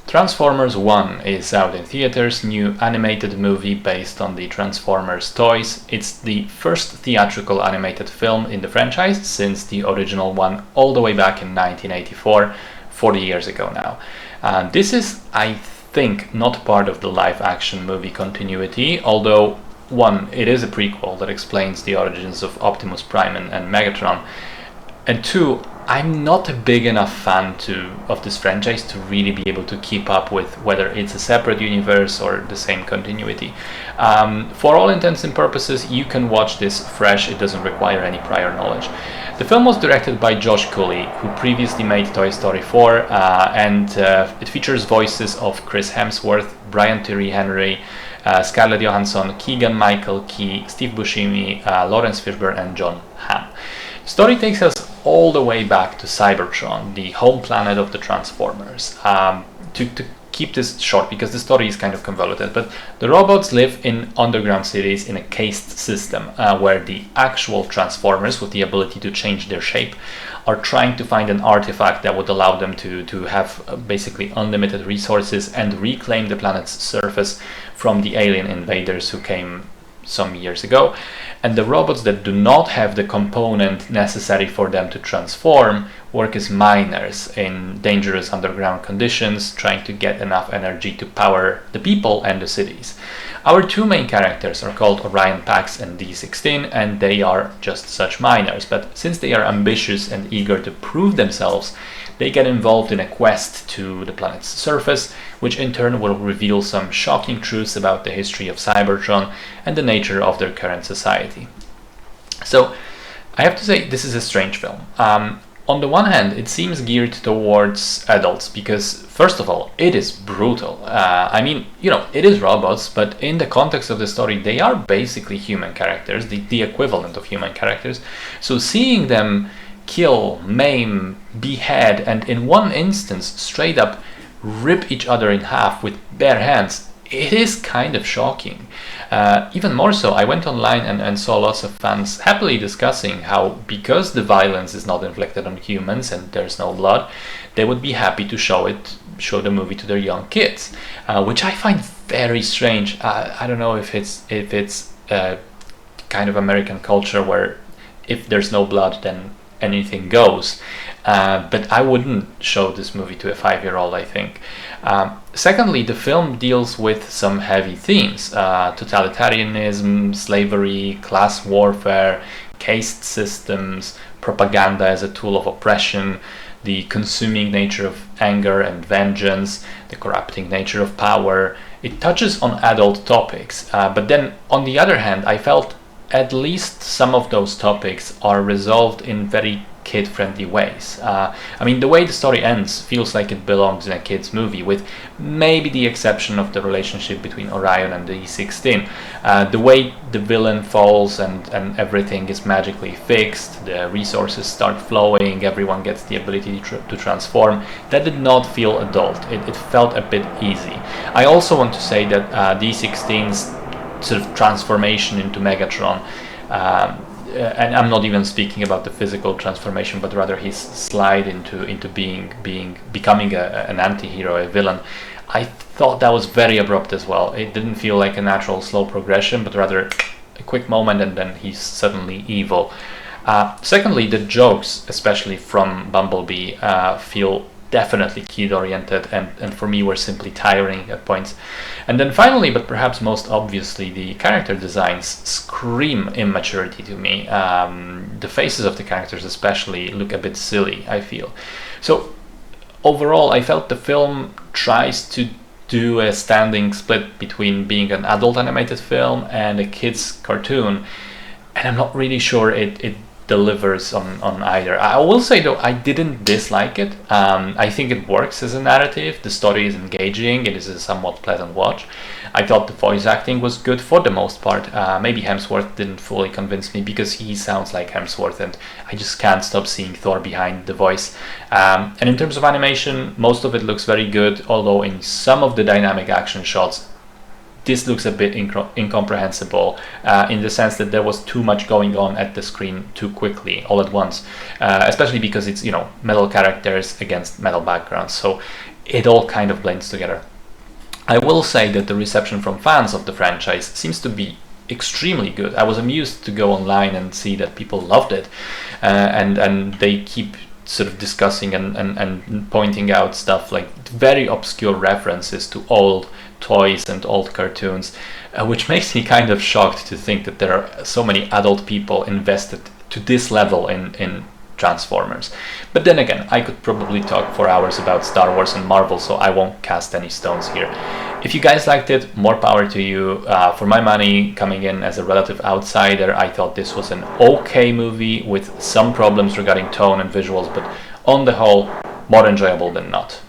Transformers 1 is out in theaters, new animated movie based on the Transformers toys. It's the first theatrical animated film in the franchise since the original one all the way back in 1984, 40 years ago now. This is, I think, not part of the live-action movie continuity, although one, it is a prequel that explains the origins of Optimus Prime and Megatron, and two, I'm not a big enough fan of this franchise to really be able to keep up with whether it's a separate universe or the same continuity. For all intents and purposes, you can watch this fresh. It doesn't require any prior knowledge. The film was directed by Josh Cooley, who previously made Toy Story 4, and it features voices of Chris Hemsworth, Brian Tyree Henry, Scarlett Johansson, Keegan-Michael Key, Steve Buscemi, Lawrence Fishburne, and John Hamm. The story takes us all the way back to Cybertron, the home planet of the Transformers. To keep this short, because the story is kind of convoluted, but the robots live in underground cities in a cased system where the actual Transformers, with the ability to change their shape, are trying to find an artifact that would allow them to have basically unlimited resources and reclaim the planet's surface from the alien invaders who came some years ago. And the robots that do not have the component necessary for them to transform work as miners in dangerous underground conditions, trying to get enough energy to power the people and the cities. Our two main characters are called Orion Pax and D16, and they are just such miners, but since they are ambitious and eager to prove themselves, they get involved in a quest to the planet's surface, which in turn will reveal some shocking truths about the history of Cybertron and the nature of their current society. So, I have to say, this is a strange film. On the one hand, it seems geared towards adults because, first of all, it is brutal. I mean, it is robots, but in the context of the story, they are basically human characters, the equivalent of human characters. So seeing them kill, maim, behead, and in one instance, straight up rip each other in half with bare hands, it is kind of shocking. Even more so, I went online and saw lots of fans happily discussing how, because the violence is not inflicted on humans and there's no blood, they would be happy to show the movie to their young kids, which I find very strange. I don't know if it's kind of American culture where if there's no blood, then anything goes. But I wouldn't show this movie to a 5-year-old, I think. Secondly, the film deals with some heavy themes: totalitarianism, slavery, class warfare, caste systems, propaganda as a tool of oppression, the consuming nature of anger and vengeance, the corrupting nature of power. It touches on adult topics, but then on the other hand, I felt at least some of those topics are resolved in very kid-friendly ways. I mean, the way the story ends feels like it belongs in a kid's movie, with maybe the exception of the relationship between Orion and the E16. The way the villain falls and everything is magically fixed, the resources start flowing, everyone gets the ability to transform, that did not feel adult. It felt a bit easy. I also want to say that D16's sort of transformation into Megatron, and I'm not even speaking about the physical transformation, but rather his slide into becoming an anti-hero, a villain. I thought that was very abrupt as well. It didn't feel like a natural slow progression, but rather a quick moment and then he's suddenly evil. Secondly, the jokes, especially from Bumblebee, feel definitely kid-oriented and for me were simply tiring at points. And then finally, but perhaps most obviously, the character designs scream immaturity to me. The faces of the characters especially look a bit silly, I feel. So overall, I felt the film tries to do a standing split between being an adult animated film and a kid's cartoon, and I'm not really sure it delivers on either. I will say though, I didn't dislike it. I think it works as a narrative. The story is engaging. It is a somewhat pleasant watch. I thought the voice acting was good for the most part. Maybe Hemsworth didn't fully convince me because he sounds like Hemsworth and I just can't stop seeing Thor behind the voice. And in terms of animation, most of it looks very good, although in some of the dynamic action shots, this looks a bit incomprehensible in the sense that there was too much going on at the screen too quickly, all at once, especially because it's, metal characters against metal backgrounds. So it all kind of blends together. I will say that the reception from fans of the franchise seems to be extremely good. I was amused to go online and see that people loved it, and they keep sort of discussing and pointing out stuff like very obscure references to old toys and old cartoons, which makes me kind of shocked to think that there are so many adult people invested to this level in Transformers. But then again, I could probably talk for hours about Star Wars and Marvel, so I won't cast any stones here. If you guys liked it, more power to you. For my money, coming in as a relative outsider, I thought this was an okay movie with some problems regarding tone and visuals, but on the whole, more enjoyable than not.